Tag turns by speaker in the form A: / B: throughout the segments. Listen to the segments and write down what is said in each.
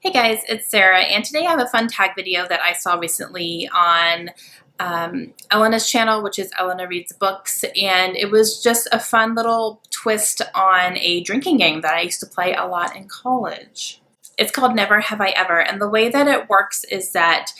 A: Hey guys, it's Sarah, and today I have a fun tag video that I saw recently on Elena's channel, which is Elena Reads Books, and it was just a fun little twist on a drinking game that I used to play a lot in college. It's called Never Have I Ever, and the way that it works is that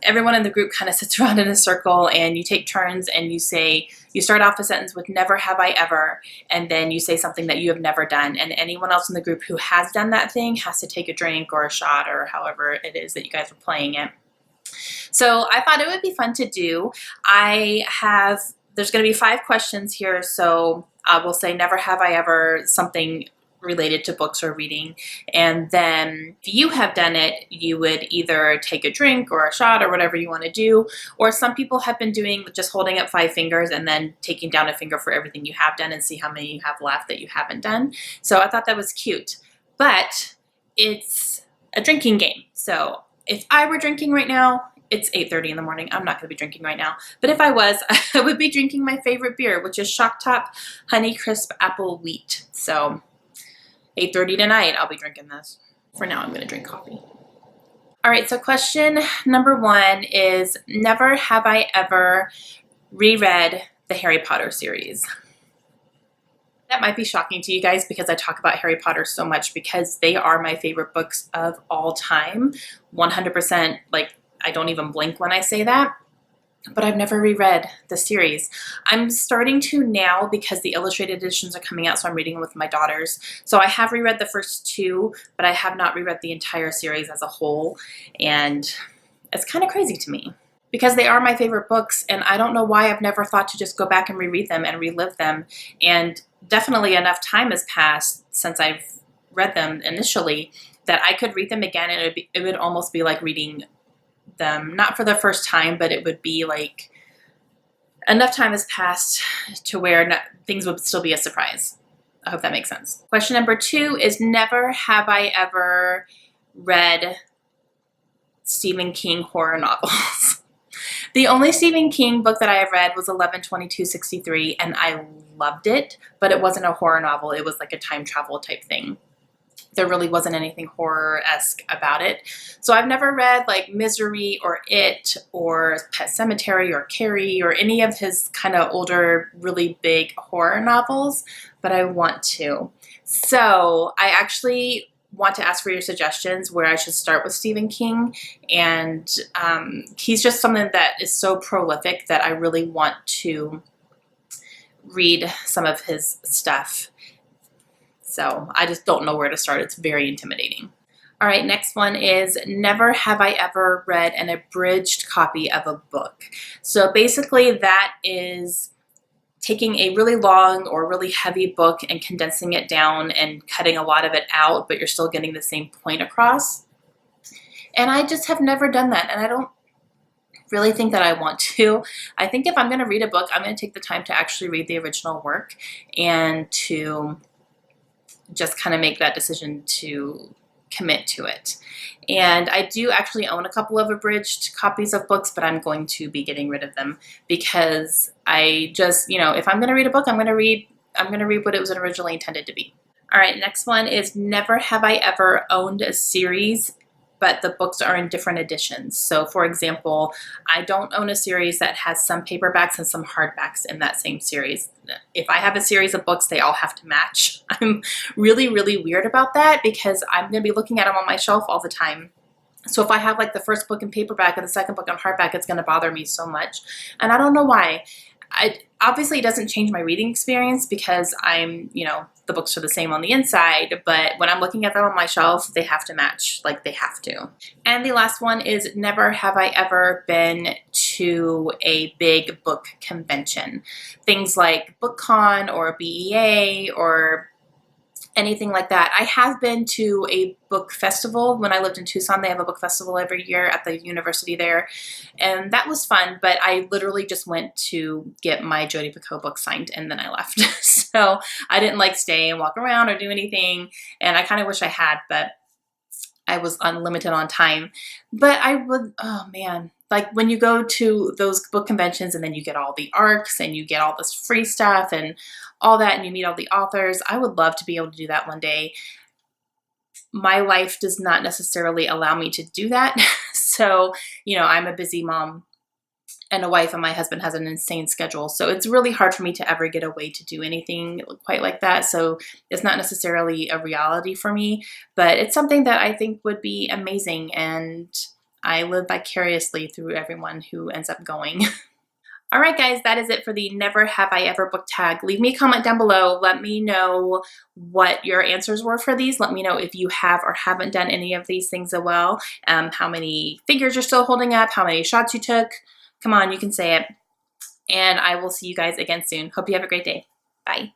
A: everyone in the group kind of sits around in a circle and you take turns and you start off a sentence with never have I ever, and then you say something that you have never done, and anyone else in the group who has done that thing has to take a drink or a shot or however it is that you guys are playing it. So I thought it would be fun to do. There's going to be 5 questions here, so I will say never have I ever something related to books or reading, and then if you have done it, you would either take a drink or a shot or whatever you want to do, or some people have been doing just holding up 5 fingers and then taking down a finger for everything you have done and see how many you have left that you haven't done. So I thought that was cute, but it's a drinking game. So if I were drinking right now, it's 8:30 in the morning. I'm not going to be drinking right now. But if I was, I would be drinking my favorite beer, which is Shock Top Honey Crisp Apple Wheat. So 8:30 tonight, I'll be drinking this. For now, I'm going to drink coffee. All right, so question number 1 is, never have I ever reread the Harry Potter series. That might be shocking to you guys because I talk about Harry Potter so much because they are my favorite books of all time. 100%, like, I don't even blink when I say that. But I've never reread the series. I'm starting to now because the illustrated editions are coming out, so I'm reading them with my daughters. So I have reread the first 2, but I have not reread the entire series as a whole, and it's kind of crazy to me because they are my favorite books, and I don't know why I've never thought to just go back and reread them and relive them. And definitely enough time has passed since I've read them initially that I could read them again, and it would almost be like reading them, not for the first time, but it would be like enough time has passed to where things would still be a surprise. I hope that makes sense. Question number 2 is, never have I ever read Stephen King horror novels. The only Stephen King book that I have read was 11/22/63, and I loved it, but it wasn't a horror novel. It was like a time travel type thing. There really wasn't anything horror-esque about it. So I've never read like Misery or It or Pet Sematary or Carrie or any of his kind of older, really big horror novels, but I want to. So I actually want to ask for your suggestions where I should start with Stephen King. And he's just something that is so prolific that I really want to read some of his stuff. So I just don't know where to start. It's very intimidating. All right, next one is, never have I ever read an abridged copy of a book. So basically that is taking a really long or really heavy book and condensing it down and cutting a lot of it out, but you're still getting the same point across. And I just have never done that, and I don't really think that I want to. I think if I'm going to read a book, I'm going to take the time to actually read the original work and to just kind of make that decision to commit to it. And I do actually own a couple of abridged copies of books, but I'm going to be getting rid of them because I just, if I'm going to read a book, I'm going to read what it was originally intended to be. All right, next one is, never have I ever owned a series but the books are in different editions. So for example, I don't own a series that has some paperbacks and some hardbacks in that same series. If I have a series of books, they all have to match. I'm really, really weird about that because I'm gonna be looking at them on my shelf all the time. So if I have like the first book in paperback and the second book in hardback, it's gonna bother me so much. And I don't know why. Obviously it doesn't change my reading experience because the books are the same on the inside, but when I'm looking at them on my shelf, they have to match, like they have to. And the last one is, never have I ever been to a big book convention. Things like BookCon or BEA or anything like that. I have been to a book festival. When I lived in Tucson, they have a book festival every year at the university there, and that was fun, but I literally just went to get my Jodi Picoult book signed and then I left. So I didn't like stay and walk around or do anything, and I kind of wish I had, but I was unlimited on time. But I would, oh man, like when you go to those book conventions and then you get all the ARCs and you get all this free stuff and all that, and you meet all the authors, I would love to be able to do that one day. my life does not necessarily allow me to do that. So, you know, I'm a busy mom and a wife, and my husband has an insane schedule. So it's really hard for me to ever get away to do anything quite like that. So it's not necessarily a reality for me, but it's something that I think would be amazing. And I live vicariously through everyone who ends up going. All right, guys, that is it for the Never Have I Ever book tag. Leave me a comment down below. Let me know what your answers were for these. Let me know if you have or haven't done any of these things as well. How many figures you're still holding up, how many shots you took. Come on, you can say it. And I will see you guys again soon. Hope you have a great day. Bye.